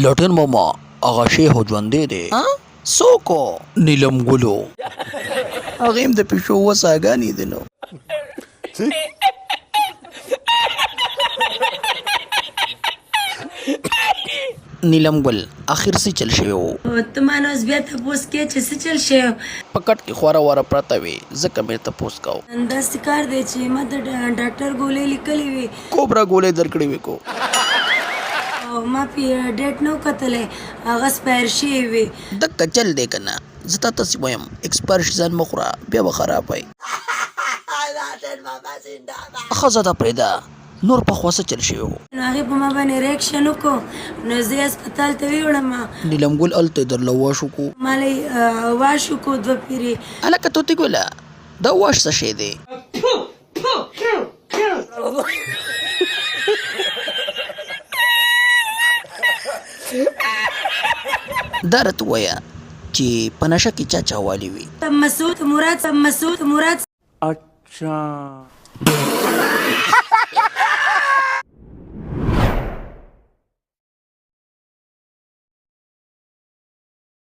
لټن ماما هغه شیخ ژوندی دی څوک نیلم ګلو هغې هم د پیشو وساګانې دي نو نیلم ګل اخر څه چل شوی و ته ما نو اوس بیا تپوس کې چې څه چل شوی په کټ کې خواره واره پرته وې ځکه مې تپوس کوو داسې کار دی چې ما ته ډاکټر ګولۍ لیکلې وي کوبره ګولۍ درکړې وې کو او ما پې ډیټ نه و کتلی هغه سپایر شوی وي دکه چل دی که نه زه تا تاسې وایم اکسپایر شي ځان مه خوره بیا به خراب وی ښځه ده پرېږده نور پخوا څه چل شوی و نو هغې په ما باندې ریاکشن وکړو نو زه یې هسپتال ته ویوړم نیلم ګل هلته یې درله واش وکړو ما له یې واش وکړو 2 پیرې هلکه توتې ګله دا واش څه شی دی دا راته ووایه چې په نشه کې چا چا والي وي مسعود مراد अच्छा